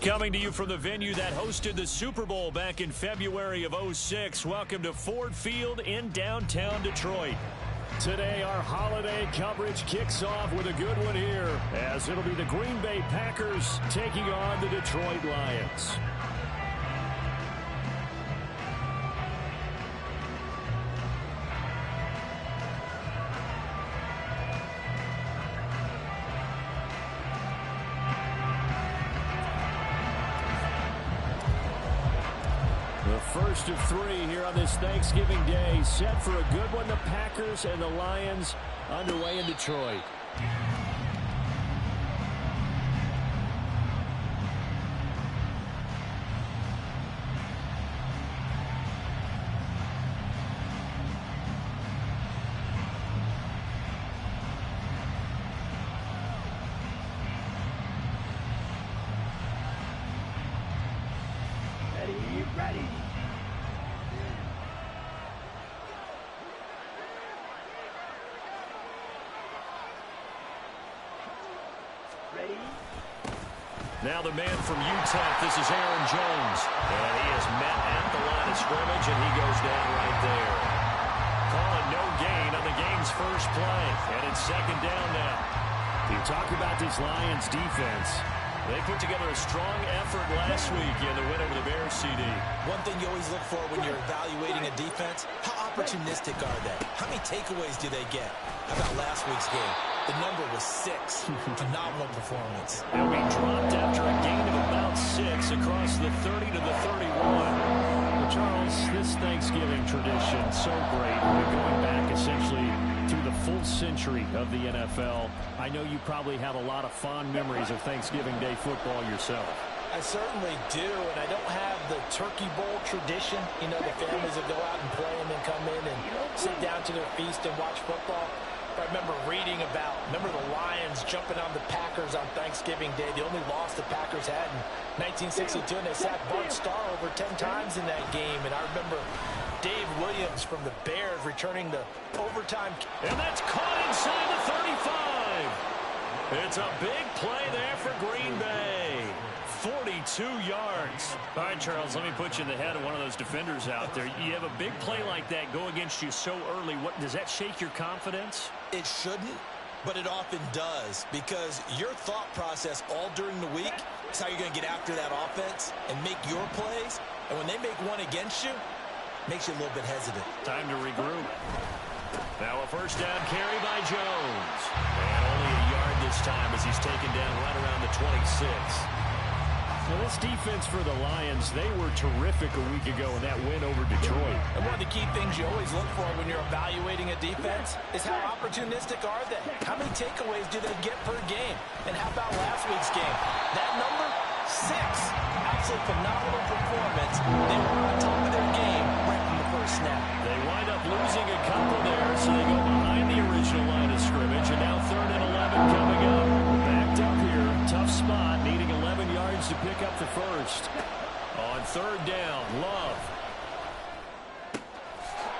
Coming to you from the venue that hosted the Super Bowl back in February of '06. Welcome to Ford Field in downtown Detroit. Today, our holiday coverage kicks off with a good one here, as it'll be the Green Bay Packers taking on the Detroit Lions. First of three here on this Thanksgiving Day. Set for a good one. The Packers and the Lions underway in Detroit. Ready. Now the man from Utah, this is Aaron Jones. And he is met at the line of scrimmage, and he goes down right there. Calling no gain on the game's first play. And it's second down now. You talk about this Lions defense. They put together a strong effort last week in the win over the Bears, CD. One thing you always look for when you're evaluating a defense, how opportunistic are they? How many takeaways do they get? How about last week's game? The number was 6. Phenomenal performance. And we dropped after a gain of about 6 across the 30 to the 31. Well, Charles, this Thanksgiving tradition, so great. We're going back essentially to the full century of the NFL. I know you probably have a lot of fond memories of Thanksgiving Day football yourself. I certainly do, and I don't have the Turkey Bowl tradition. You know, the families that go out and play and then come in and sit down to their feast and watch football. I remember reading about, the Lions jumping on the Packers on Thanksgiving Day. The only loss the Packers had in 1962, and they sacked Bart Starr over 10 times in that game. And I remember Dave Williams from the Bears returning the overtime. And that's caught inside the 35. It's a big play there for Green Bay. 42 yards. All right, Charles, let me put you in the head of one of those defenders out there. You have a big play like that go against you so early. What does that shake your confidence? It shouldn't, but it often does, because your thought process all during the week is how you're going to get after that offense and make your plays. And when they make one against you, it makes you a little bit hesitant. Time to regroup. Now a first down carry by Jones. And only a yard this time as he's taken down right around the 26. Now this defense for the Lions, they were terrific a week ago in that win over Detroit. And one of the key things you always look for when you're evaluating a defense is how opportunistic are they? How many takeaways do they get per game? And how about last week's game? That number, 6. Absolutely phenomenal performance. They were on top of their game right from the first snap. They wind up losing a couple there, so they go behind the original line of scrimmage, and now 3rd and 11 coming up. Backed up here, tough spot, needing 11 yards to pick up the first. On 3rd down, Love.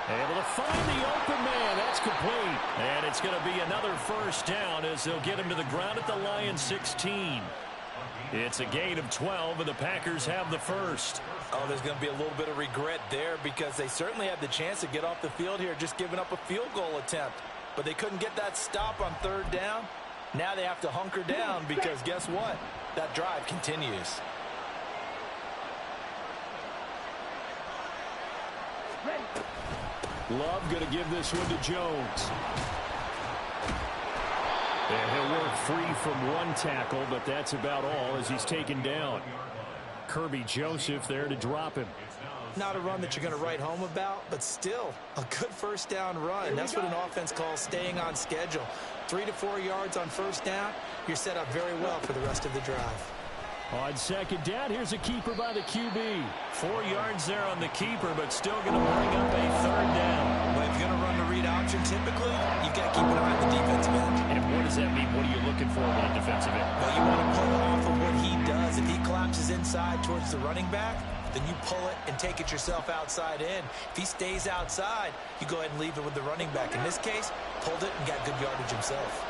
Able to find the open man. That's complete. And it's going to be another first down as they'll get him to the ground at the Lions 16. It's a gain of 12, and the Packers have the first. Oh, there's going to be a little bit of regret there, because they certainly had the chance to get off the field here, just giving up a field goal attempt. But they couldn't get that stop on 3rd down. Now they have to hunker down, because guess what? That drive continues. Love going to give this one to Jones. And he'll work free from one tackle, but that's about all as he's taken down. Kirby Joseph there to drop him. Not a run that you're going to write home about, but still a good first down run. That's what an offense calls staying on schedule. 3 to 4 yards on first down, you're set up very well for the rest of the drive. On 2nd down, here's a keeper by the QB. 4 yards there on the keeper, but still going to bring up a 3rd down. Well, if you're going to run the read option, typically, you've got to keep an eye on the defensive end. And what does that mean? What are you looking for on a defensive end? Well, you want to pull off of what he does. If he collapses inside towards the running back, then you pull it and take it yourself outside in. If he stays outside, you go ahead and leave it with the running back. In this case, pulled it and got good yardage himself.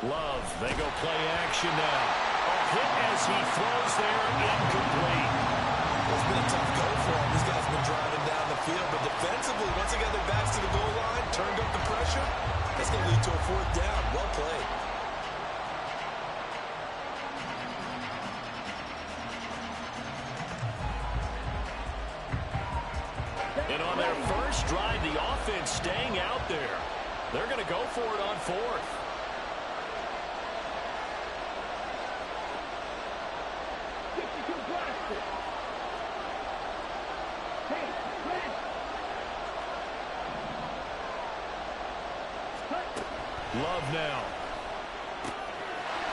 Love, they go play action now. A hit as he throws there, incomplete. It's been a tough go for him. This guy's been driving down the field, but defensively, once they got their backs to the goal line, turned up the pressure, that's going to lead to a 4th down. Well played. And on their first drive, the offense staying out there. They're going to go for it on 4th. Love now.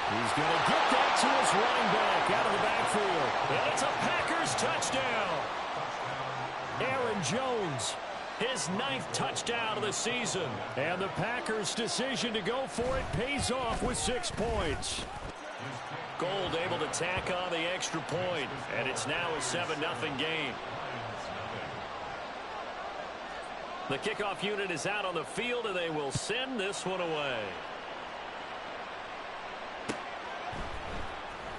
He's going to get that to his running back out of the backfield. And it's a Packers touchdown. Aaron Jones, his 9th touchdown of the season. And the Packers' decision to go for it pays off with 6 points. Gold able to tack on the extra point. And it's now a 7-0 game. The kickoff unit is out on the field, and they will send this one away.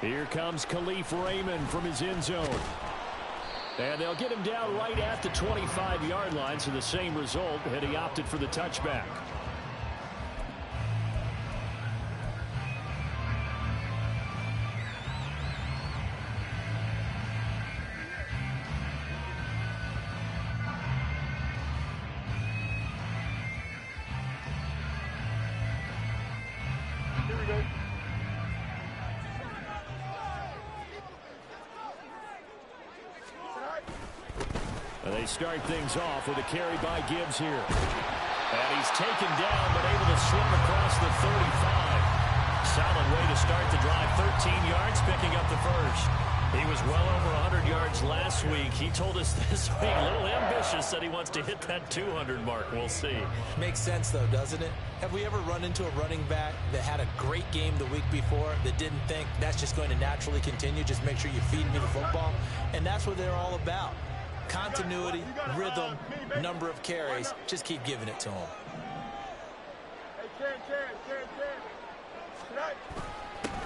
Here comes Khalif Raymond from his end zone. And they'll get him down right at the 25-yard line, so the same result had he opted for the touchback. And they start things off with a carry by Gibbs here. And he's taken down, but able to swim across the 35. Solid way to start the drive. 13 yards, picking up the first. He was well over 100 yards last week. He told us this week, a little ambitious, that he wants to hit that 200 mark. We'll see. Makes sense, though, doesn't it? Have we ever run into a running back that had a great game the week before that didn't think that's just going to naturally continue? Just make sure you feed me the football. And that's what they're all about. Continuity, rhythm, number of carries. Just keep giving it to him.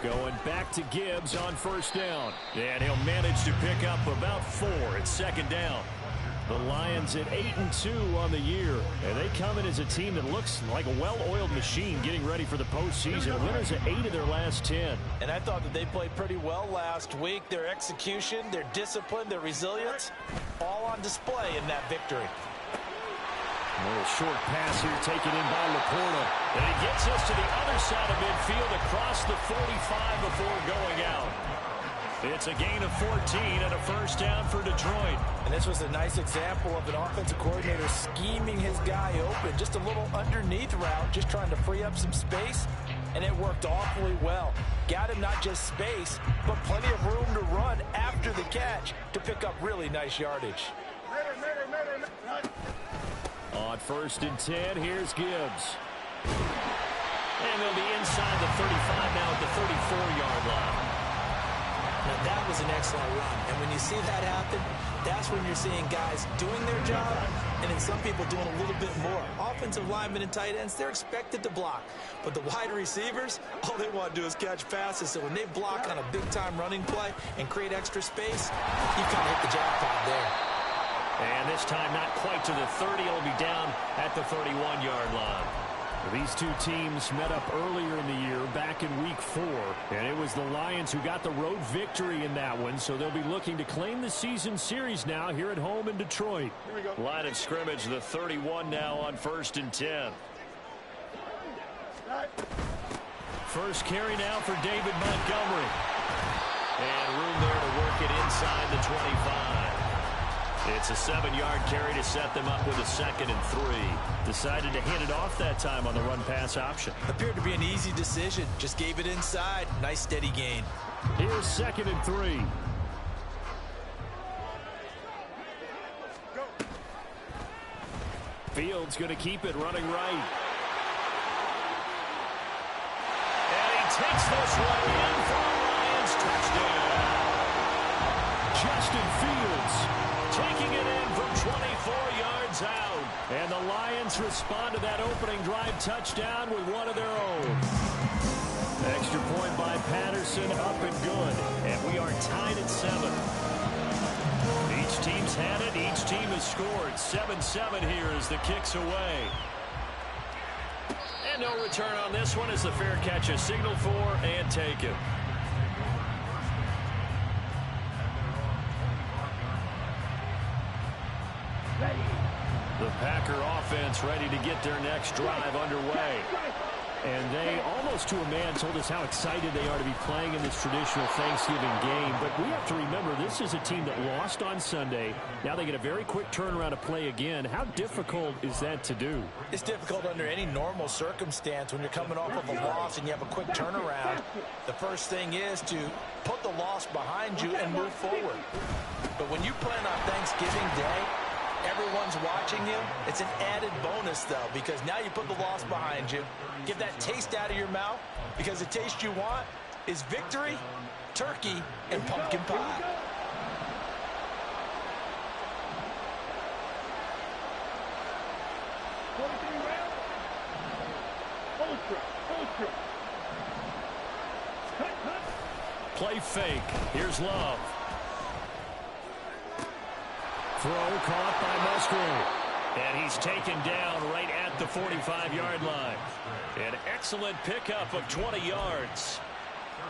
Going back to Gibbs on first down. And he'll manage to pick up about 4. It's 2nd down. The Lions at 8-2 on the year. And they come in as a team that looks like a well-oiled machine getting ready for the postseason. Winners at 8 of their last 10. And I thought that they played pretty well last week. Their execution, their discipline, their resilience, all on display in that victory. A little short pass here taken in by Laporta. And he gets us to the other side of midfield across the 45 before going out. It's a gain of 14 and a first down for Detroit. And this was a nice example of an offensive coordinator scheming his guy open. Just a little underneath route, just trying to free up some space. And it worked awfully well. Got him not just space, but plenty of room to run after the catch to pick up really nice yardage. On 1st and 10, here's Gibbs. And they'll be inside the 35 now at the 34-yard line. Now that was an excellent run. And when you see that happen, that's when you're seeing guys doing their job and then some people doing a little bit more. Offensive linemen and tight ends, they're expected to block. But the wide receivers, all they want to do is catch passes. So when they block on a big-time running play and create extra space, you kind of hit the jackpot there. And this time not quite to the 30. It'll be down at the 31-yard line. These two teams met up earlier in the year, back in Week 4, and it was the Lions who got the road victory in that one, so they'll be looking to claim the season series now here at home in Detroit. Line of scrimmage, the 31 now on 1st and 10. First carry now for David Montgomery. And room there to work it inside the 25. It's a 7-yard carry to set them up with a 2nd and 3. Decided to hand it off that time on the run-pass option. Appeared to be an easy decision. Just gave it inside. Nice steady gain. Here's 2nd and 3. Fields going to keep it running right. And he takes this one in for a Lions touchdown. Justin Fields taking it in from 24 yards out. And the Lions respond to that opening drive touchdown with one of their own. Extra point by Patterson, up and good. And we are tied at 7. Each team's had it. Each team has scored. 7-7 here as the kick's away. And no return on this one as the fair catch is signaled for and taken. The Packer offense ready to get their next drive underway. And they, almost to a man, told us how excited they are to be playing in this traditional Thanksgiving game. But we have to remember, this is a team that lost on Sunday. Now they get a very quick turnaround to play again. How difficult is that to do? It's difficult under any normal circumstance when you're coming off of a loss and you have a quick turnaround. The first thing is to put the loss behind you and move forward. But when you play on Thanksgiving Day, everyone's watching you. It's an added bonus, though, because now you put the loss behind you. Get that taste out of your mouth, because the taste you want is victory, turkey, and pumpkin pie. Play fake. Here's Love. Throw caught by Musgrave. And he's taken down right at the 45-yard line. An excellent pickup of 20 yards.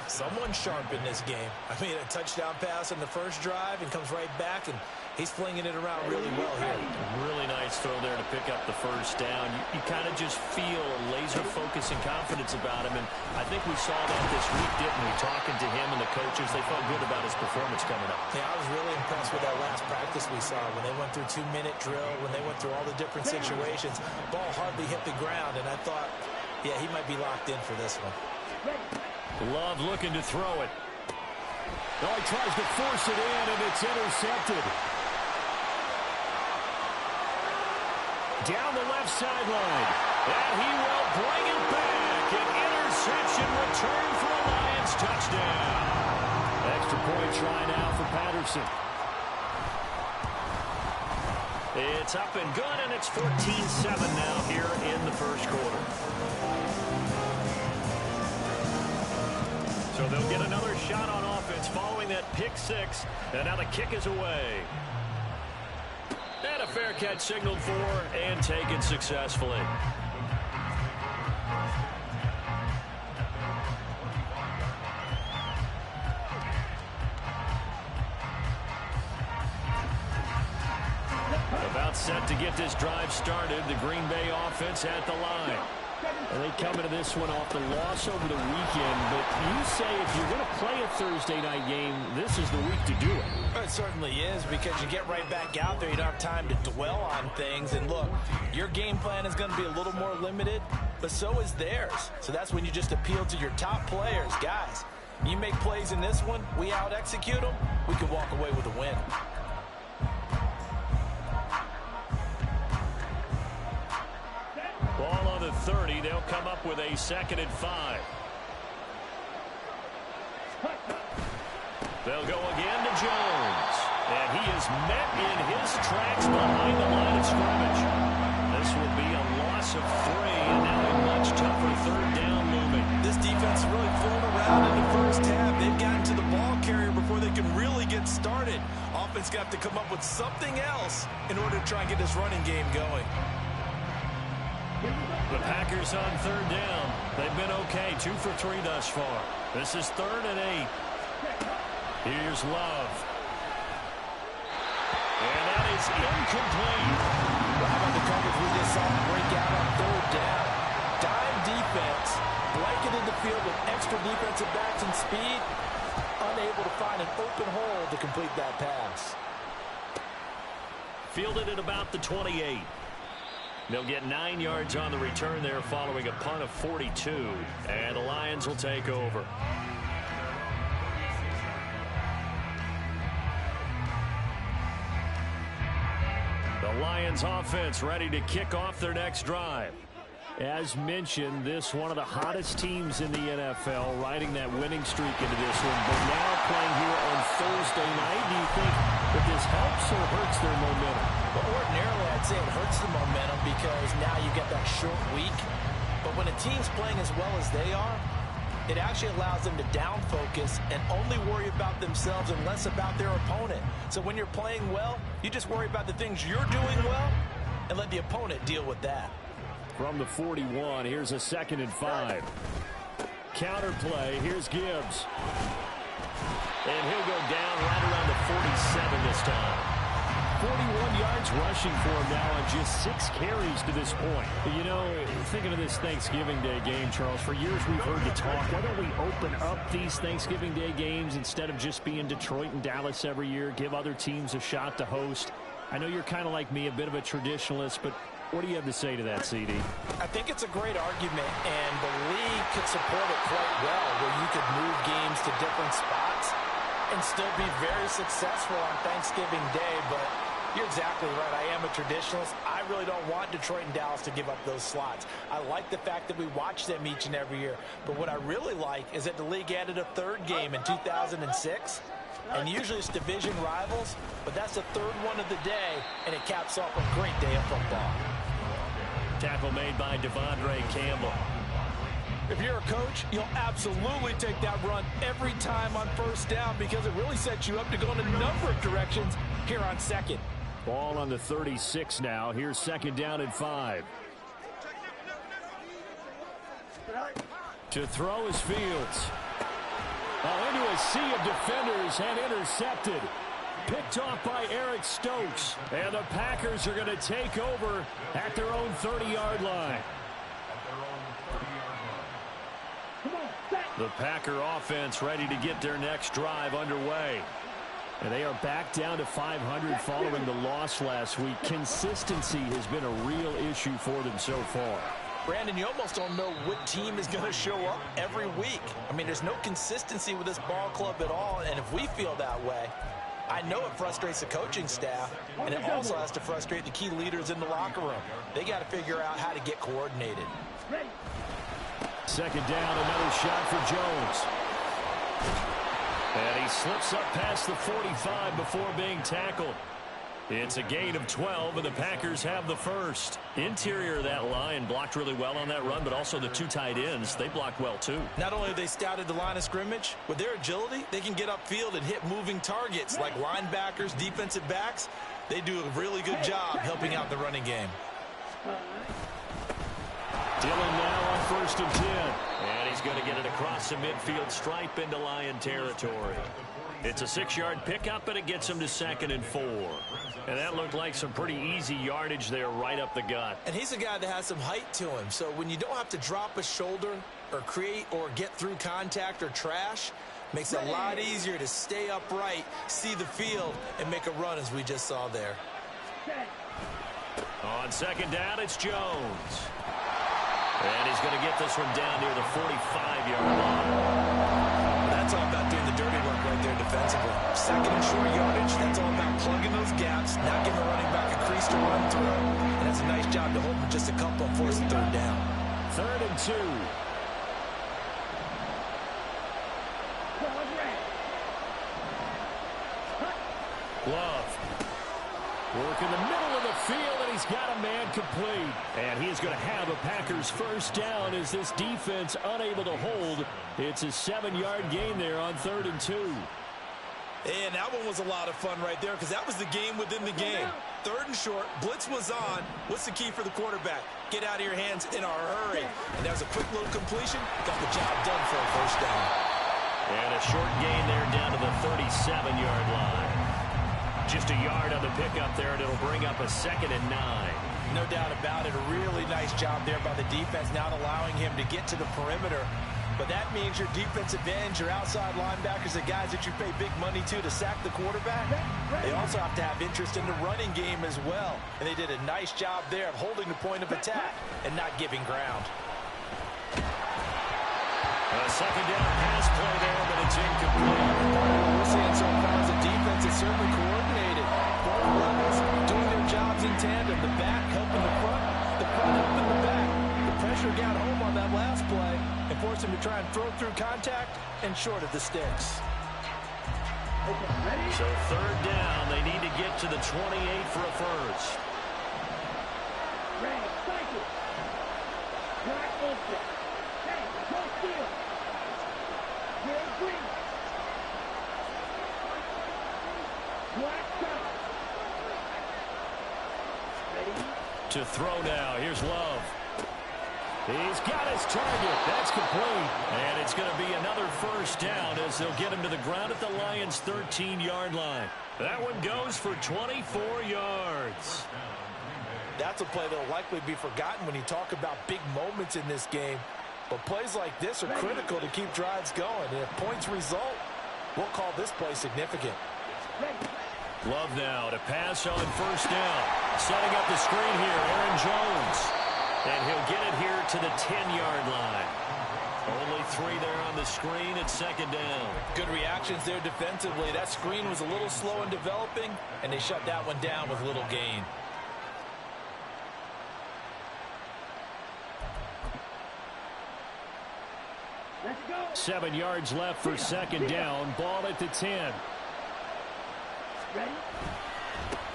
Someone sharp in this game. I mean, a touchdown pass on the first drive and comes right back, and he's flinging it around really well here. Really nice throw there to pick up the first down. You kind of just feel a laser focus and confidence about him, and I think we saw that this week, didn't we? Talking to him and the coaches, they felt good about his performance coming up. Yeah, I was really impressed with that last practice we saw when they went through 2-minute drill, when they went through all the different situations. Ball hardly hit the ground, and I thought, yeah, he might be locked in for this one. Love looking to throw it. Oh, he tries to force it in, and it's intercepted. Down the left sideline. And he will bring it back. An interception return for a Lions touchdown. Extra point try now for Patterson. It's up and good, and it's 14-7 now here in the first quarter. So they'll get another shot on offense following that pick six. And now the kick is away. And a fair catch signaled for and taken successfully. About set to get this drive started. The Green Bay offense at the line. And they come into this one off the loss over the weekend. But you say if you're going to play a Thursday night game, this is the week to do it. It certainly is, because you get right back out there. You don't have time to dwell on things. And look, your game plan is going to be a little more limited, but so is theirs. So that's when you just appeal to your top players. Guys, you make plays in this one, we out-execute them, we can walk away with a win. Ball on the 30. They'll come up with a 2nd and 5. They'll go again to Jones. And he is met in his tracks behind the line of scrimmage. This will be a loss of 3, and now a much tougher 3rd down looming. This defense really flown around in the first half. They've gotten to the ball carrier before they can really get started. Offense got to come up with something else in order to try and get this running game going. The Packers on 3rd down. They've been okay, 2 for 3 thus far. This is 3rd and 8. Here's Love. And that is incomplete. Well, how about the coverage we just saw break out on 3rd down? Dime defense, blanketed the field with extra defensive backs and speed, unable to find an open hole to complete that pass. Fielded at about the 28. They'll get 9 yards on the return there following a punt of 42. And the Lions will take over. The Lions offense ready to kick off their next drive. As mentioned, this one of the hottest teams in the NFL, riding that winning streak into this one. But now playing here on Thursday night, do you think that this helps or hurts their momentum? Well, ordinarily, I'd say it hurts the momentum because now you get that short week. But when a team's playing as well as they are, it actually allows them to down focus and only worry about themselves and less about their opponent. So when you're playing well, you just worry about the things you're doing well and let the opponent deal with that. From the 41, here's a 2nd and 5. Counter play, here's Gibbs. And he'll go down right around the 47 this time. 41 yards rushing for him now on just 6 carries to this point. You know, thinking of this Thanksgiving Day game, Charles, for years we've heard the talk, why don't we open up these Thanksgiving Day games instead of just being Detroit and Dallas every year, give other teams a shot to host? I know you're kind of like me, a bit of a traditionalist, but what do you have to say to that, CD? I think it's a great argument, and the league could support it quite well, where you could move games to different spots and still be very successful on Thanksgiving Day. But you're exactly right. I am a traditionalist. I really don't want Detroit and Dallas to give up those slots. I like the fact that we watch them each and every year. But what I really like is that the league added a 3rd game in 2006. And usually it's division rivals, but that's the 3rd one of the day, and it caps off a great day of football. Tackle made by Devondre Campbell. If you're a coach, you'll absolutely take that run every time on 1st down because it really sets you up to go in a number of directions here on 2nd. Ball on the 36 now. Here's 2nd down and 5. To throw is Fields. Into a sea of defenders and intercepted. Picked off by Eric Stokes. And the Packers are going to take over at their own 30-yard line. The Packer offense ready to get their next drive underway. And they are back down to 500 following the loss last week. Consistency has been a real issue for them so far. Brandon, you almost don't know what team is going to show up every week. I mean, there's no consistency with this ball club at all, and if we feel that way, I know it frustrates the coaching staff, and it also has to frustrate the key leaders in the locker room. They got to figure out how to get coordinated. 2nd down, another shot for Jones. And he slips up past the 45 before being tackled. It's a gain of 12, and the Packers have the 1st. Interior of that line blocked really well on that run, but also the 2 tight ends, they blocked well too. Not only have they scouted the line of scrimmage, with their agility, they can get upfield and hit moving targets like linebackers, defensive backs. They do a really good job helping out the running game. Dillon now on 1st and 10. And he's going to get it across the midfield stripe into Lion territory. It's a 6-yard pickup, and it gets him to 2nd and 4. And that looked like some pretty easy yardage there right up the gut. And he's a guy that has some height to him. So when you don't have to drop a shoulder or create or get through contact or trash, makes it a lot easier to stay upright, see the field, and make a run as we just saw there. On 2nd down, it's Jones. And he's going to get this one down near the 45-yard line. That's all about doing the dirty work right there defensively. 2nd and short yardage, that's all about plugging those gaps, not giving the running back a crease to run through. And that's a nice job to hold him just a couple and force the 3rd down. 3rd and 2. Love. Work in the middle of the field, and he's got a man complete. And he is going to have a Packers 1st down as this defense unable to hold. It's a 7-yard gain there on 3rd and 2. And that one was a lot of fun right there because that was the game within the game. 3rd and short, blitz was on. What's the key for the quarterback? Get out of your hands in a hurry. And that was a quick little completion. Got the job done for a 1st down. And a short gain there down to the 37-yard line. Just a yard on the pickup there, and it'll bring up a 2nd and 9. No doubt about it. A really nice job there by the defense, not allowing him to get to the perimeter. But that means your defensive ends, your outside linebackers, the guys that you pay big money to sack the quarterback, they also have to have interest in the running game as well. And they did a nice job there of holding the point of attack and not giving ground. A 2nd down pass play there, but it's incomplete. What we're seeing so far is the defense is certainly coordinated. Both levels doing their jobs in tandem. The back helping the front helping the back. The pressure got home on that last play and forced him to try and throw through contact and short of the sticks. So 3rd down, they need to get to the 28 for a 1st. To throw now. Here's Love. He's got his target. That's complete. And it's going to be another first down as they'll get him to the ground at the Lions' 13-yard line. That one goes for 24 yards. That's a play that will likely be forgotten when you talk about big moments in this game. But plays like this are critical to keep drives going. And if points result, we'll call this play significant. Love now to pass on first down. Setting up the screen here, Aaron Jones. And he'll get it here to the 10-yard line. Only 3 there on the screen at second down. Good reactions there defensively. That screen was a little slow in developing, and they shut that one down with little gain. Let's go. 7 yards left for second down. Ball at the 10. Ready?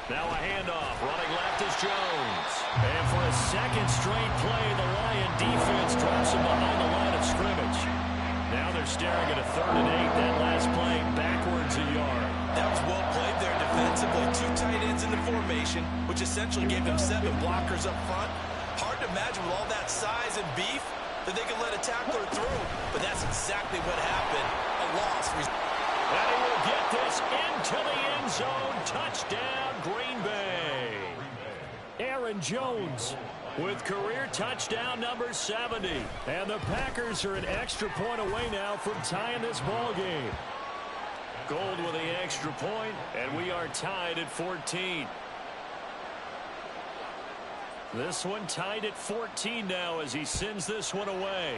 Now a handoff. Running left is Jones. And for a second straight play, the Lion defense drops him behind the line of scrimmage. Now they're staring at a 3rd and 8. That last play backwards a yard. That was well played there defensively. 2 tight ends in the formation, which essentially gave them 7 blockers up front. Hard to imagine with all that size and beef that they could let a tackler through. But that's exactly what happened. A loss. And he will get this into the end zone. Touchdown, Green Bay. Aaron Jones with career touchdown number 70. And the Packers are an extra point away now from tying this ball game. Gold with the extra point, and we are tied at 14. This one tied at 14 now as he sends this one away.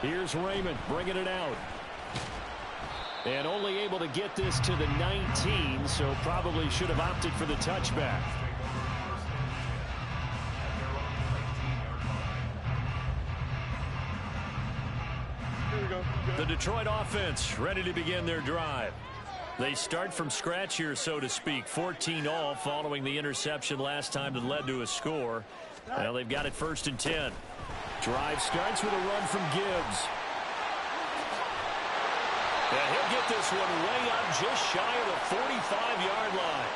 Here's Raymond bringing it out. And only able to get this to the 19, so probably should have opted for the touchback. The Detroit offense ready to begin their drive. They start from scratch here, so to speak. 14-all following the interception last time that led to a score. Now they've got it 1st and 10. Drive starts with a run from Gibbs. And he'll get this one way up just shy of the 45-yard line.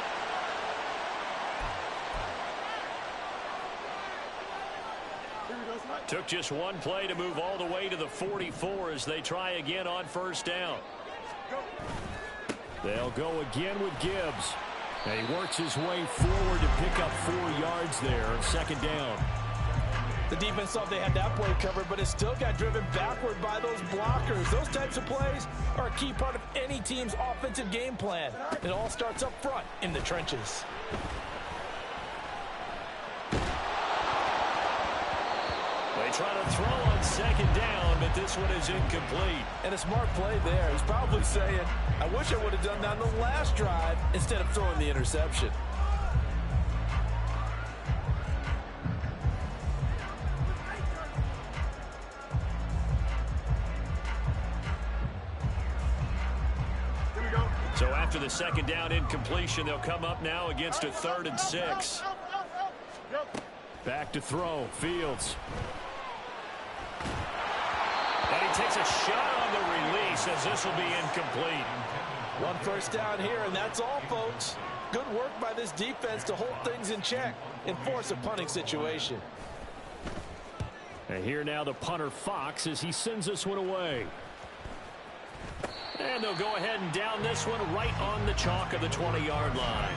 Took just one play to move all the way to the 44 as they try again on first down. They'll go again with Gibbs. And he works his way forward to pick up 4 yards there. 2nd down. The defense thought they had that play covered, but it still got driven backward by those blockers. Those types of plays are a key part of any team's offensive game plan. It all starts up front in the trenches. They try to throw on 2nd down, but this one is incomplete. And a smart play there. He's probably saying, I wish I would have done that on the last drive instead of throwing the interception. So after the 2nd down incompletion, they'll come up now against a 3rd and 6. Back to throw. Fields. And he takes a shot on the release as this will be incomplete. 1 first down here, and that's all, folks. Good work by this defense to hold things in check and force a punting situation. And here now the punter Fox as he sends this one away. And they'll go ahead and down this one right on the chalk of the 20-yard line.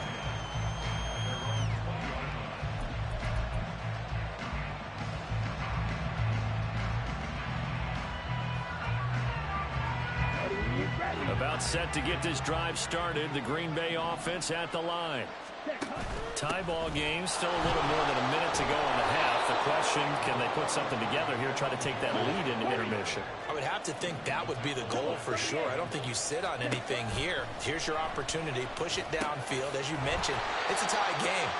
About set to get this drive started. The Green Bay offense at the line. Tie ball game, still a little more than a minute to go in the half. The question, can they put something together here, try to take that lead into intermission? I would have to think that would be the goal for sure. I don't think you sit on anything here. Here's your opportunity. Push it downfield. As you mentioned, it's a tie game.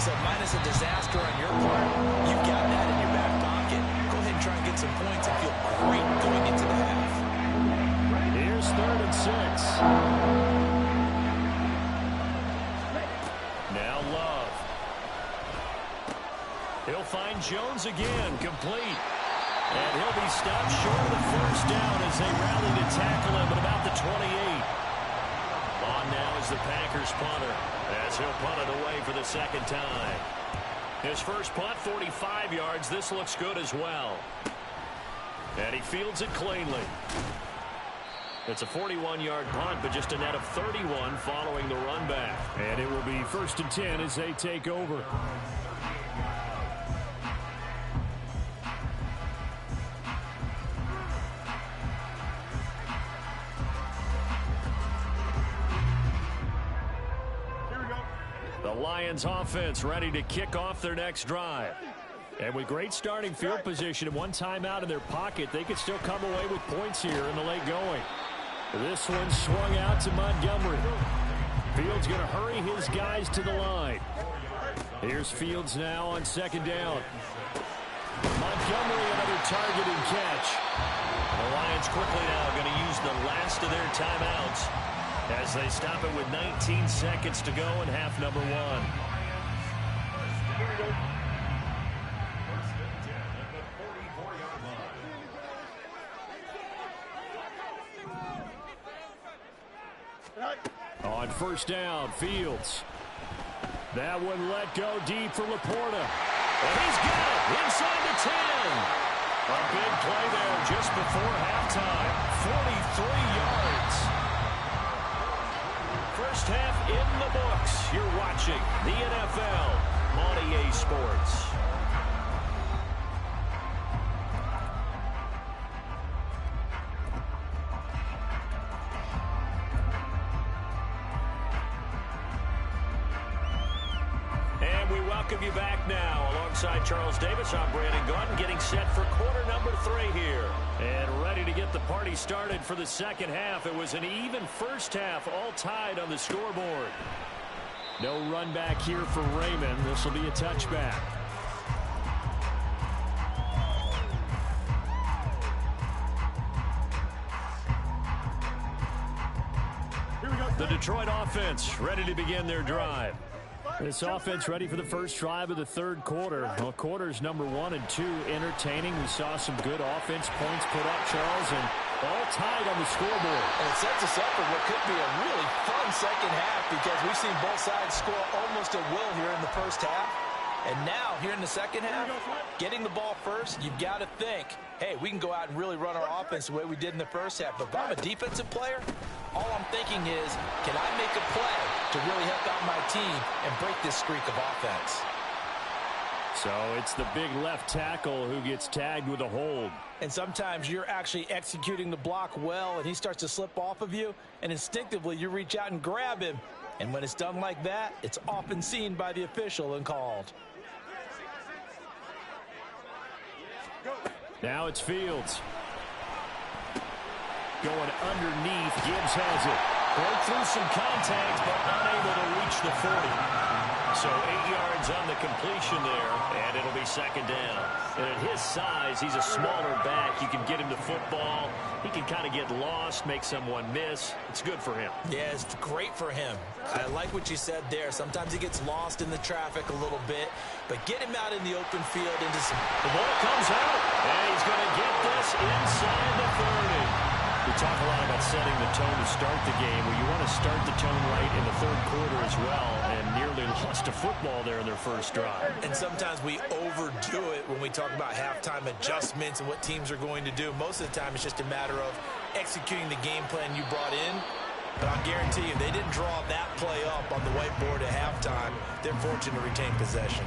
So minus a disaster on your part, you've got that in your back pocket. Go ahead and try and get some points and feel great going into the half. Here's 3rd and 6. Now Love. He'll find Jones again, complete. And he'll be stopped short of the first down as they rally to tackle him at about the 28. On now is the Packers punter. as he'll punt it away for the second time. His first punt, 45 yards. This looks good as well. And he fields it cleanly. It's a 41-yard punt, but just a net of 31 following the run back. And it will be 1st and 10 as they take over. The Lions offense ready to kick off their next drive. And with great starting field position and one timeout in their pocket, they could still come away with points here in the late going. This one swung out to Montgomery. Fields going to hurry his guys to the line. Here's Fields now on 2nd down. Montgomery, another target and catch. And the Lions quickly now going to use the last of their timeouts as they stop it with 19 seconds to go in half number 1. On 1st down, Fields. That one let go deep for Laporta. And he's got it inside the 10. A big play there just before halftime. 43 yards. First half in the books. You're watching the NFL on EA Sports. You back now alongside Charles Davis. I'm Brandon Gaudin, getting set for quarter number 3 here and ready to get the party started for the second half. It was an even first half, all tied on the scoreboard. No run back here for Raymond. This will be a touchback. The Detroit offense ready to begin their drive. This offense ready for the first drive of the 3rd quarter. Well, quarters number 1 and 2 entertaining. We saw some good offense points put up, Charles, and all tied on the scoreboard. And it sets us up for what could be a really fun second half because we've seen both sides score almost at will here in the first half. And now, here in the second half, getting the ball first, you've got to think, hey, we can go out and really run our offense the way we did in the first half. But if I'm a defensive player, all I'm thinking is, can I make a play to really help out my team and break this streak of offense? So it's the big left tackle who gets tagged with a hold. And sometimes you're actually executing the block well, and he starts to slip off of you, and instinctively you reach out and grab him. And when it's done like that, it's often seen by the official and called. Now it's Fields. Going underneath. Gibbs has it. Broke through some contact, but unable to reach the 40. So 8 yards on the completion there, and it'll be 2nd down. And at his size, he's a smaller back. You can get him to football. He can kind of get lost, make someone miss. It's good for him. Yeah, it's great for him. I like what you said there. Sometimes he gets lost in the traffic a little bit, but get him out in the open field into some... The ball comes out, and he's going to get this inside the 30. We talk a lot about setting the tone to start the game. Well, you want to start the tone right in the 3rd quarter as well, and nearly lost a football there in their first drive. And sometimes we overdo it when we talk about halftime adjustments and what teams are going to do. Most of the time, it's just a matter of executing the game plan you brought in. But I'll guarantee you, they didn't draw that play up on the whiteboard at halftime. They're fortunate to retain possession.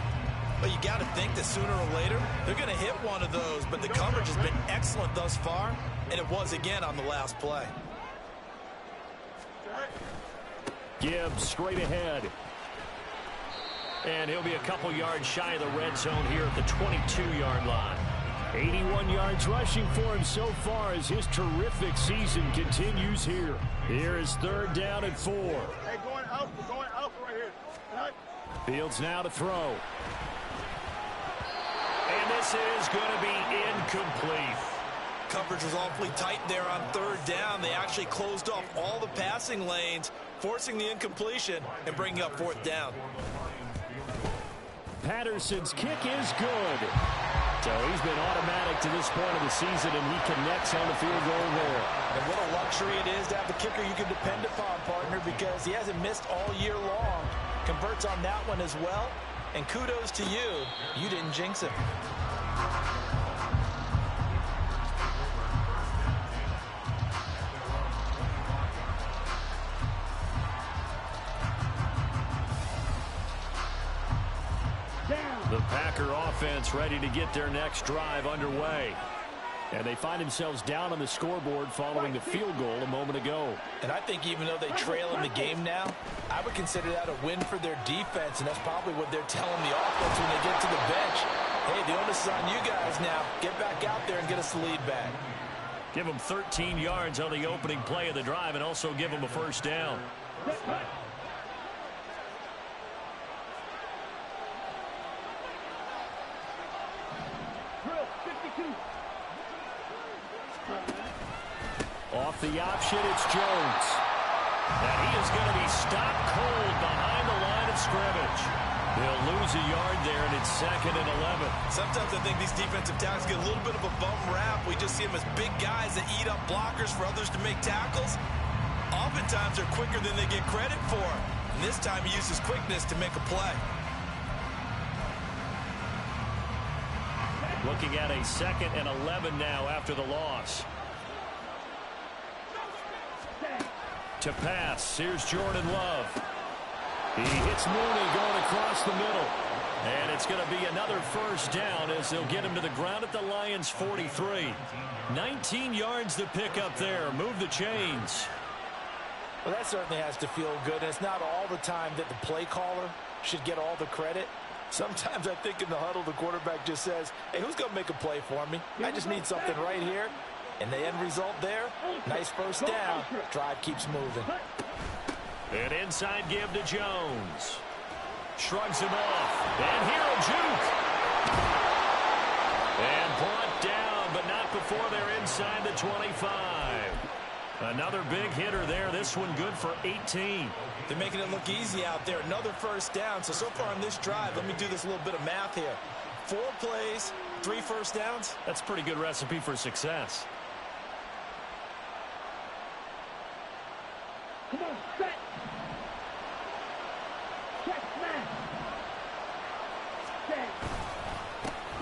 But you got to think that sooner or later, they're going to hit one of those. But the coverage has been excellent thus far, and it was again on the last play. Gibbs straight ahead. And he'll be a couple yards shy of the red zone here at the 22-yard line. 81 yards rushing for him so far as his terrific season continues here. Here is 3rd down and 4. Hey, going out right here. Fields now to throw. And this is going to be incomplete. Coverage was awfully tight there on 3rd down. They actually closed off all the passing lanes, forcing the incompletion and bringing up 4th down. Patterson's kick is good. So he's been automatic to this point of the season, and he connects on the field goal there. And what a luxury it is to have the kicker you can depend upon, partner, because he hasn't missed all year long. converts on that one as well. And kudos to you. You didn't jinx it. The Packer offense ready to get their next drive underway. And they find themselves down on the scoreboard following the field goal a moment ago. And I think even though they trail in the game now, I would consider that a win for their defense, and that's probably what they're telling the offense when they get to the bench. Hey, the onus is on you guys now. Get back out there and get us the lead back. Give them 13 yards on the opening play of the drive and also give them a first down. Off the option, it's Jones. And he is going to be stopped cold behind the line of scrimmage. They'll lose a yard there, and it's 2nd and 11. Sometimes I think these defensive tackles get a little bit of a bum rap. We just see them as big guys that eat up blockers for others to make tackles. Oftentimes they're quicker than they get credit for. And this time he uses quickness to make a play. Looking at a 2nd and 11 now after the loss. To pass, here's Jordan Love. He hits Mooney going across the middle. And it's going to be another first down as they'll get him to the ground at the Lions' 43. 19 yards to pick up there. Move the chains. Well, that certainly has to feel good. And it's not all the time that the play caller should get all the credit. Sometimes I think in the huddle, the quarterback just says, hey, who's going to make a play for me? I just need something right here. And the end result there, nice first down. Drive keeps moving. An inside give to Jones. Shrugs him off. And here a juke. And brought down, but not before they're inside the 25. Another big hitter there. This one good for 18. They're making it look easy out there. Another first down. So far on this drive, let me do this little bit of math here. 4 plays, 3 first downs. That's a pretty good recipe for success. Come on, set. Check, smash. Set.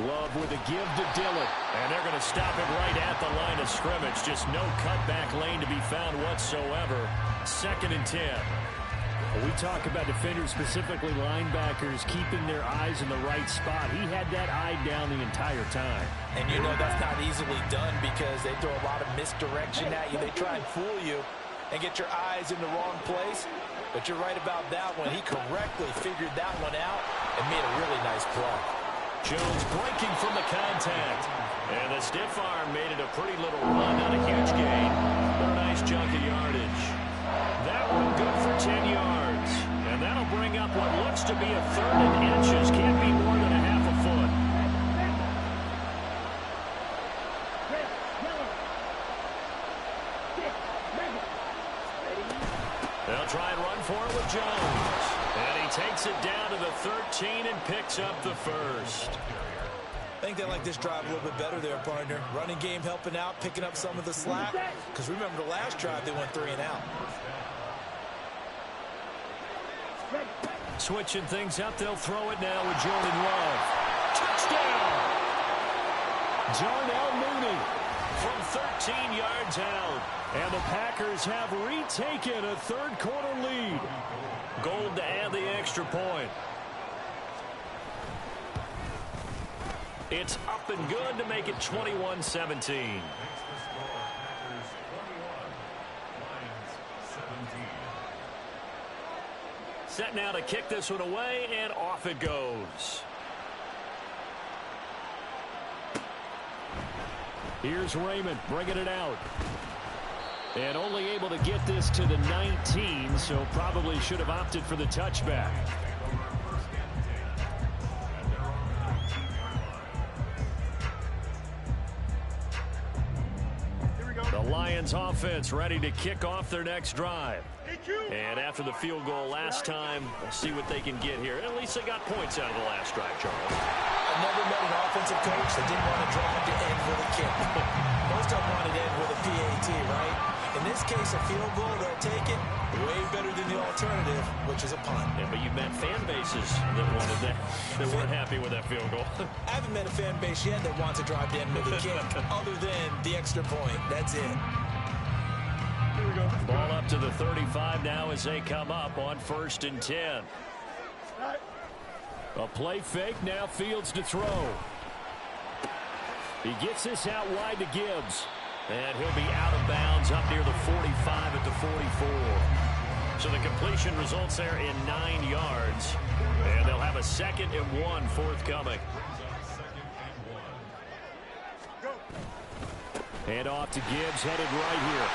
Love with a give to Dillon. And they're going to stop it right at the line of scrimmage. Just no cutback lane to be found whatsoever. 2nd and 10. We talk about defenders, specifically linebackers, keeping their eyes in the right spot. He had that eye down the entire time. And you know that's not easily done because they throw a lot of misdirection at you. They try and fool you and get your eyes in the wrong place. But you're right about that one. He correctly figured that one out and made a really nice play. Jones breaking from the contact. And the stiff arm made it a pretty little run, not a huge gain, but a nice chunk of yardage. That one good for 10 yards. And that'll bring up what looks to be a 3rd and inches. Can't be more than a half a foot. They'll try and run for it with Jones. And he takes it down to the 13 and picks up the first. I think they like this drive a little bit better there, partner. Running game helping out, picking up some of the slack. Because remember the last drive, they went 3 and out. Switching things up, they'll throw it now with Jordan Love. Touchdown! Darnell Mooney from 13 yards out. And the Packers have retaken a 3rd quarter lead. Gold to add the extra point. It's up and good to make it 21-17. Set now to kick this one away, and off it goes. Here's Raymond bringing it out. And only able to get this to the 19, so probably should have opted for the touchback. The Lions offense ready to kick off their next drive. And after the field goal last time, we'll see what they can get here. At least they got points out of the last drive, Charles. I never met an offensive coach that didn't want to drive to end with a kick. Most of them wanted to end with a PAT, right? In this case, a field goal, they'll take it. Way better than the alternative, which is a punt. Yeah, but you've met fan bases that wanted that, that weren't happy with that field goal. I haven't met a fan base yet that wants to drive down to the kick other than the extra point. That's it. Here we go. Ball up to the 35 now as they come up on 1st and 10. A play fake, now Fields to throw. He gets this out wide to Gibbs. And he'll be out of bounds up near the 45 at the 44. So the completion results there in 9 yards. And they'll have a 2nd and 1 forthcoming. Hand off to Gibbs, headed right here.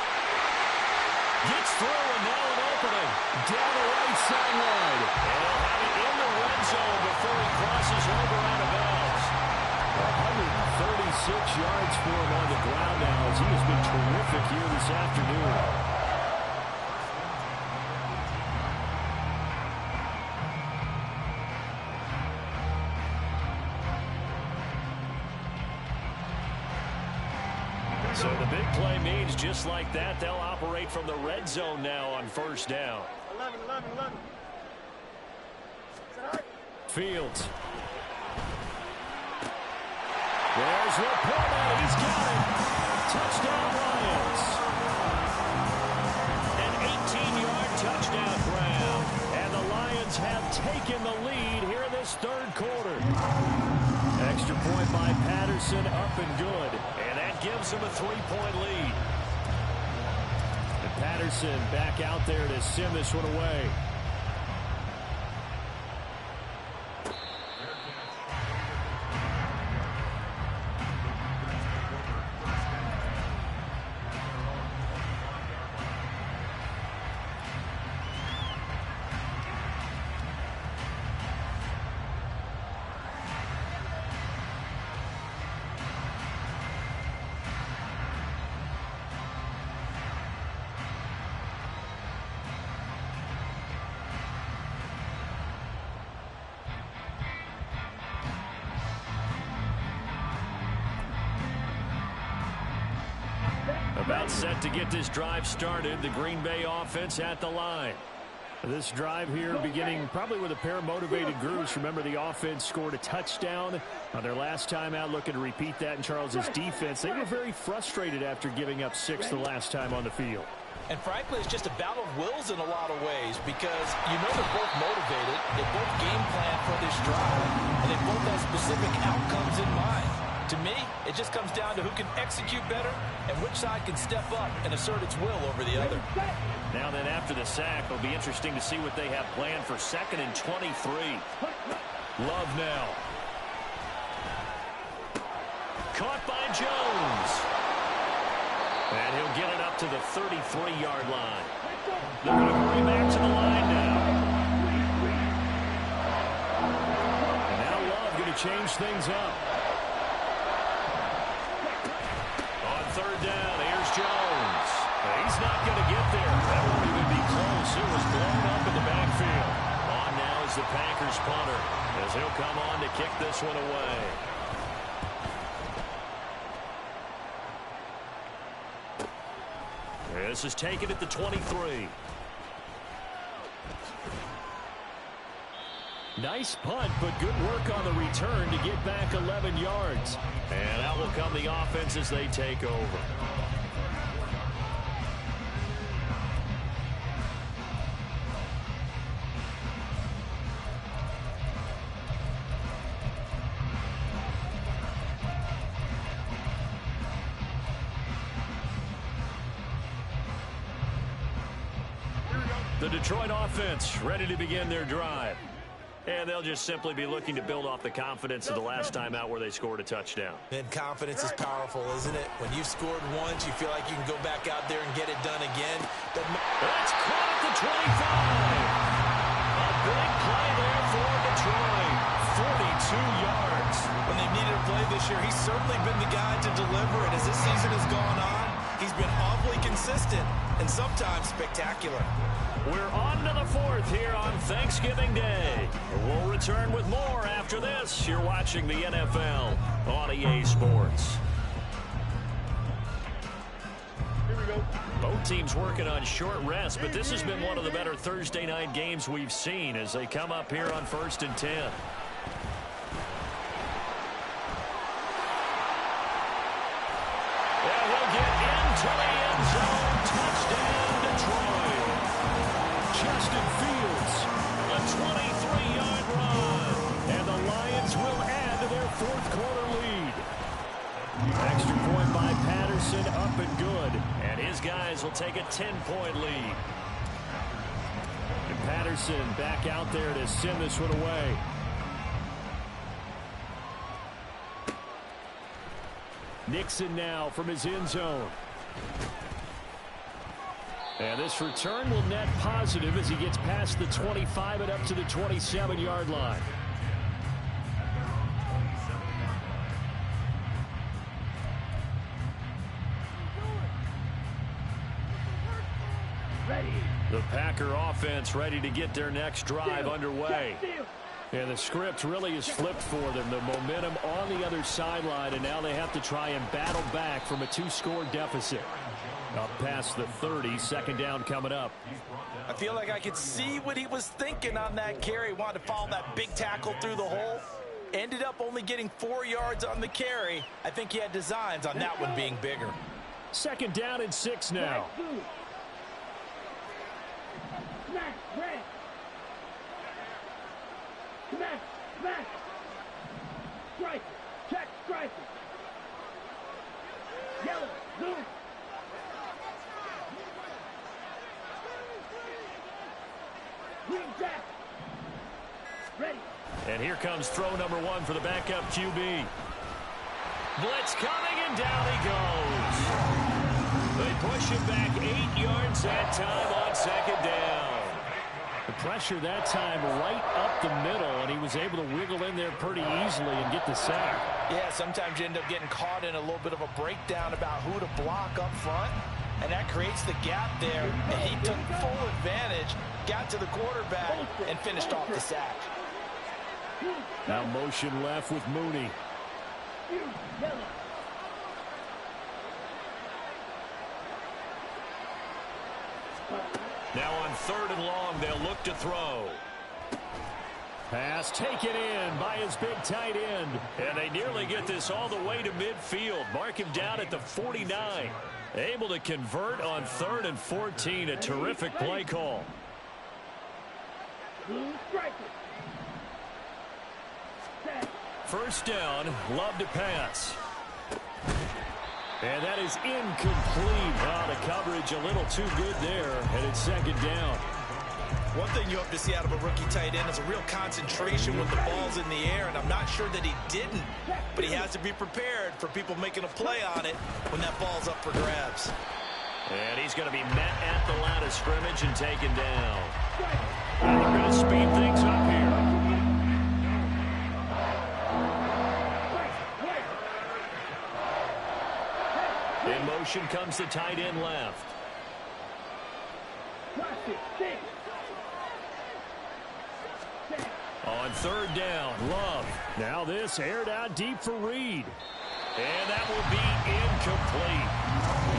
Gets through and now an opening. Down the right sideline. And he'll have it in the red zone before he crosses over out of bounds. 136 yards for him on the ground now as he has been terrific here this afternoon. So the big play means just like that, they'll operate from the red zone now on 1st down. 11. Fields. There's Laporta. He's got it. Touchdown Lions. An 18-yard touchdown grab. And the Lions have taken the lead here in this 3rd quarter. Extra point by Patterson, up and good. And that gives them a 3-point lead. And Patterson back out there to send this one away. About set to get this drive started. The Green Bay offense at the line. This drive here beginning probably with a pair of motivated groups. Remember, the offense scored a touchdown on their last time out, looking to repeat that in Charles's defense. They were very frustrated after giving up 6 the last time on the field. And frankly, it's just a battle of wills in a lot of ways because you know they're both motivated. They both game plan for this drive, and they both have specific outcomes in mind. To me, it just comes down to who can execute better and which side can step up and assert its will over the other. Now then, after the sack, it'll be interesting to see what they have planned for 2nd and 23. Love now. Caught by Jones. And he'll get it up to the 33-yard line. They're going to hurry back to the line now. And now Love going to change things up. On 3rd down, here's Jones. He's not going to get there. That won't even be close. It was blown up in the backfield. On now is the Packers punter as he'll come on to kick this one away. This is taken at the 23. Nice punt, but good work on the return to get back 11 yards. And out will come the offense as they take over. The Detroit offense ready to begin their drive. And they'll just simply be looking to build off the confidence of the last time out where they scored a touchdown. And confidence is powerful, isn't it? When you've scored once, you feel like you can go back out there and get it done again. That's caught at the 25. A big play there for Detroit. 42 yards. When they needed a play this year, he's certainly been the guy to deliver. And as this season has gone on, he's been awfully consistent and sometimes spectacular. We're on to the 4th here on Thanksgiving Day. We'll return with more after this. You're watching the NFL on EA Sports. Here we go. Both teams working on short rest, but this has been one of the better Thursday night games we've seen as they come up here on 1st and 10. And he'll get into the end zone. Touchdown, Detroit. Justin Fields, a 23-yard run. And the Lions will add to their 4th quarter lead. Extra point by Patterson, up and good. And his guys will take a 10-point lead. And Patterson back out there to send this one away. Nixon now from his end zone. And this return will net positive as he gets past the 25 and up to the 27-yard line. The Packer offense ready to get their next drive underway. And the script really is flipped for them. The momentum on the other sideline, and now they have to try and battle back from a 2-score deficit. Up past the 30, 2nd down coming up. I feel like I could see what he was thinking on that carry. Wanted to follow that big tackle through the hole. Ended up only getting 4 yards on the carry. I think he had designs on that one being bigger. 2nd down and 6 now. Smash, red. Smash, smash. Strike, check, strike. Yellow, blue. Green jack. Ready. And here comes throw number 1 for the backup QB. Blitz coming, and down he goes. They push him back 8 yards that time on 2nd down. The pressure that time right up the middle, and he was able to wiggle in there pretty easily and get the sack. Yeah, sometimes you end up getting caught in a little bit of a breakdown about who to block up front, and that creates the gap there, and he took full advantage, got to the quarterback, and finished off the sack. Now motion left with Mooney. Yellow. Now on 3rd and long, they'll look to throw. Pass taken in by his big tight end. And they nearly get this all the way to midfield. Mark him down at the 49. Able to convert on 3rd and 14. A terrific play call. Blue striker. 1st down, Love to pass. And that is incomplete. Oh, the coverage a little too good there, and it's 2nd down. One thing you hope to see out of a rookie tight end is a real concentration when the ball's in the air, and I'm not sure that he didn't, but he has to be prepared for people making a play on it when that ball's up for grabs. And he's going to be met at the line of scrimmage and taken down. And they're going to speed things up here. In motion comes the tight end left. On 3rd down, Love. Now this aired out deep for Reed. And that will be incomplete.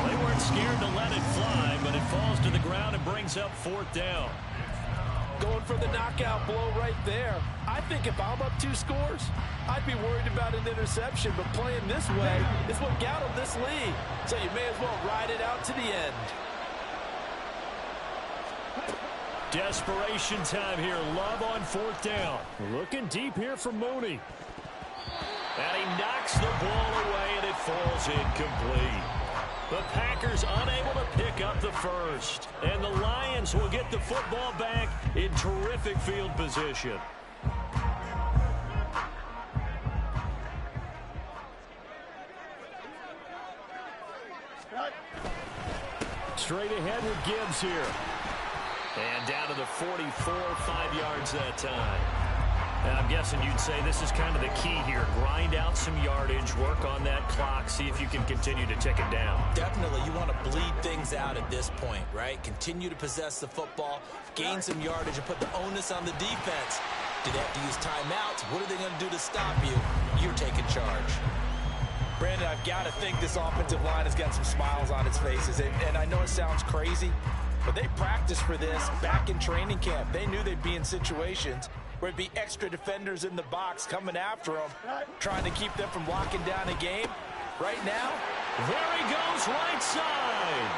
They weren't scared to let it fly, but it falls to the ground and brings up 4th down. Going for the knockout blow right there. I think if I'm up 2 scores, I'd be worried about an interception, but playing this way is what got him this lead. So you may as well ride it out to the end. Desperation time here. Love on 4th down. Looking deep here for Mooney. And he knocks the ball away, and it falls incomplete. The Packers unable to pick up the first. And the Lions will get the football back in terrific field position. Straight ahead with Gibbs here. And down to the 44, 5 yards that time. And I'm guessing you'd say this is kind of the key here. Grind out some yardage, work on that clock, see if you can continue to tick it down. Definitely, you want to bleed things out at this point, right? Continue to possess the football, gain some yardage, and put the onus on the defense. Do they have to use timeouts? What are they going to do to stop you? You're taking charge. Brandon, I've got to think this offensive line has got some smiles on its faces. And I know it sounds crazy, but they practiced for this back in training camp. They knew they'd be in situations where it'd be extra defenders in the box coming after them, trying to keep them from locking down a game. Right now, there he goes, right side.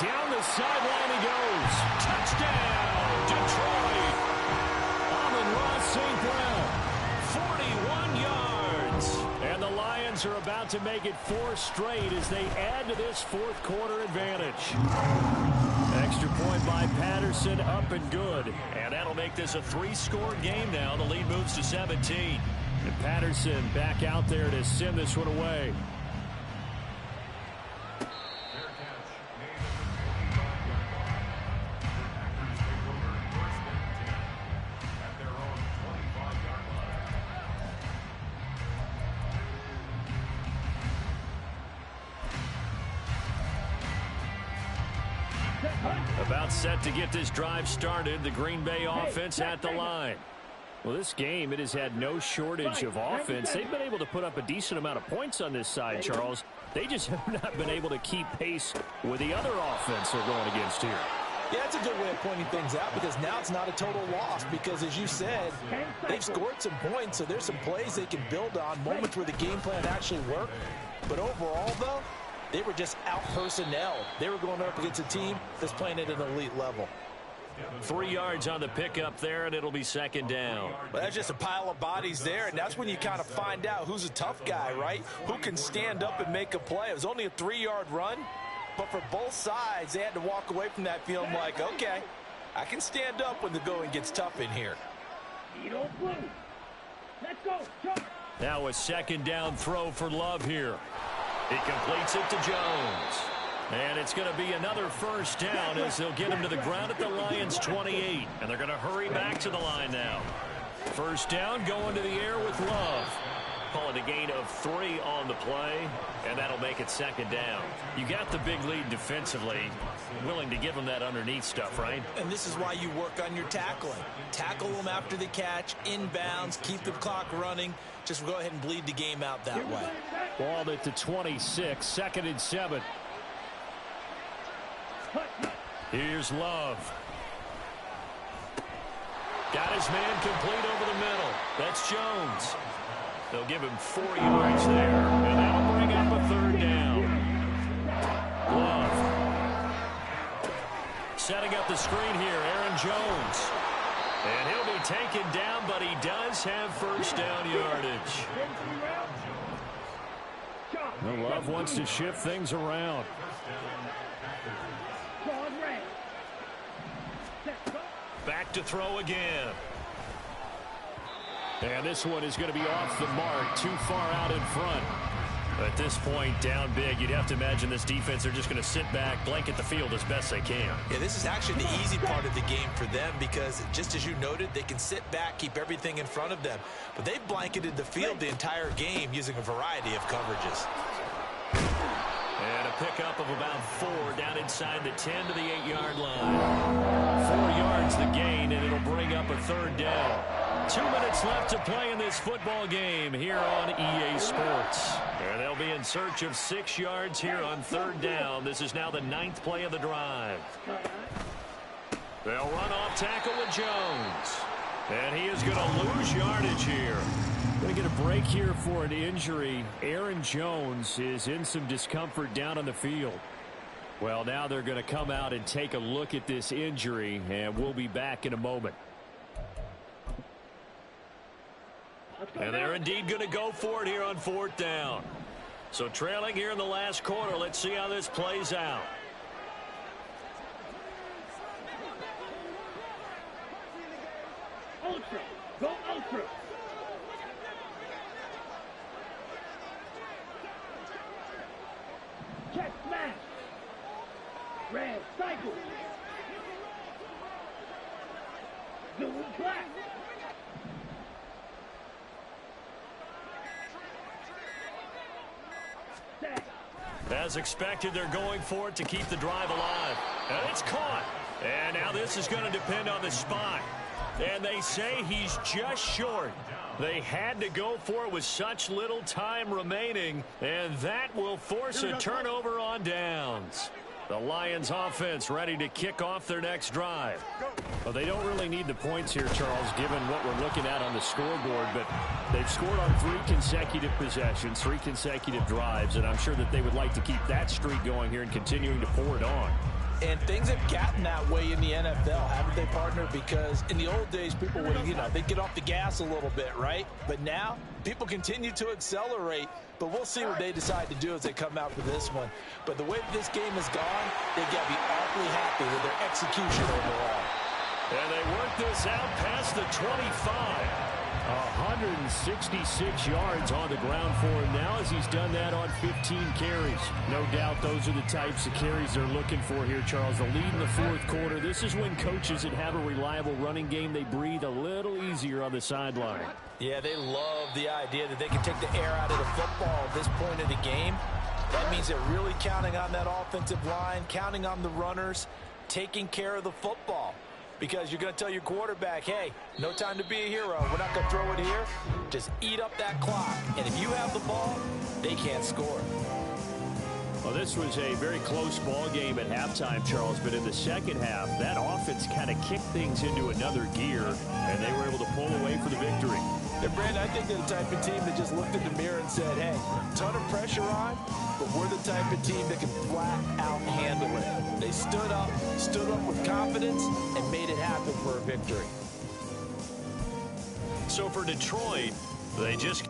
Down the sideline he goes. Touchdown, Detroit. Amon-Ra St. Brown, 41 yards. And the Lions are about to make it 4 straight as they add to this fourth quarter advantage. Extra point by Patterson, up and good. And that'll make this a 3-score game now. The lead moves to 17. And Patterson back out there to send this one away. About set to get this drive started. The Green Bay offense at the line. Well, this game, it has had no shortage of offense. They've been able to put up a decent amount of points on this side, Charles. They just have not been able to keep pace with the other offense they're going against here. Yeah, that's a good way of pointing things out, because now it's not a total loss, because as you said, they've scored some points, so there's some plays they can build on, moments where the game plan actually worked. But overall, though, they were just out-personnel. They were going up against a team that's playing at an elite level. 3 yards on the pickup there, and it'll be second down. Well, that's just a pile of bodies there, and that's when you kind of find out who's a tough guy, right? Who can stand up and make a play. It was only a 3-yard run, but for both sides, they had to walk away from that feeling like, okay, I can stand up when the going gets tough in here. Let's go. Now a second down throw for Love here. He completes it to Jones. And it's going to be another first down as they'll get him to the ground at the Lions' 28. And they're going to hurry back to the line now. First down going to the air with Love. Call it a gain of 3 on the play, and that'll make it second down. You got the big lead defensively, willing to give them that underneath stuff, right? And this is why you work on your tackling. Tackle them after the catch, inbounds, keep the clock running. Just go ahead and bleed the game out that way. Ball at the 26, 2nd and 7. Here's Love. Got his man complete over the middle. That's Jones. They'll give him 4 yards there, and that'll bring up a 3rd down. Love. Setting up the screen here, Aaron Jones. And he'll be taken down, but he does have first down yardage. Well, Love wants to shift things around. Back to throw again. And this one is going to be off the mark, too far out in front. At this point, down big, you'd have to imagine this defense, they're just going to sit back, blanket the field as best they can. Yeah, this is actually the easy part of the game for them, because just as you noted, they can sit back, keep everything in front of them. But they've blanketed the field the entire game using a variety of coverages. And a pickup of about 4 down inside the 10 to the 8-yard line. 4 yards the gain, and it'll bring up a 3rd down. 2 minutes left to play in this football game here on EA Sports. And they'll be in search of 6 yards here on 3rd down. This is now the 9th play of the drive. They'll run off tackle with Jones. And he is going to lose yardage here. Going to get a break here for an injury. Aaron Jones is in some discomfort down on the field. Well, now they're going to come out and take a look at this injury, and we'll be back in a moment. And they're indeed going to go for it here on 4th down. So trailing here in the last quarter, let's see how this plays out. Ultra. Go ultra. Check smash. Red cycle. Zoom black. As expected, they're going for it to keep the drive alive. And it's caught. And now this is going to depend on the spot. And they say he's just short. They had to go for it with such little time remaining, and that will force a turnover on downs. The Lions offense ready to kick off their next drive. Well, they don't really need the points here, Charles, given what we're looking at on the scoreboard, but they've scored on 3 consecutive possessions, 3 consecutive drives, and I'm sure that they would like to keep that streak going here and continuing to pour it on. And things have gotten that way in the NFL, haven't they, partner? Because in the old days, people would, they'd get off the gas a little bit, right? But now, people continue to accelerate. But we'll see what they decide to do as they come out for this one. But the way this game has gone, they've got to be awfully happy with their execution overall. And they work this out past the 25. 166 yards on the ground for him now as he's done that on 15 carries. No doubt those are the types of carries they're looking for here, Charles. The lead in the fourth quarter. This is when coaches that have a reliable running game, they breathe a little easier on the sideline. Yeah, they love the idea that they can take the air out of the football at this point of the game. That means they're really counting on that offensive line, counting on the runners, taking care of the football. Because you're going to tell your quarterback, hey, no time to be a hero. We're not going to throw it here. Just eat up that clock. And if you have the ball, they can't score. Well, this was a very close ball game at halftime, Charles, but in the second half, that offense kind of kicked things into another gear, and they were able to pull away for the victory. And, Brandon, I think they're the type of team that just looked in the mirror and said, hey, ton of pressure on, but we're the type of team that can flat out handle it. They stood up with confidence, and made it happen for a victory. So for Detroit, they just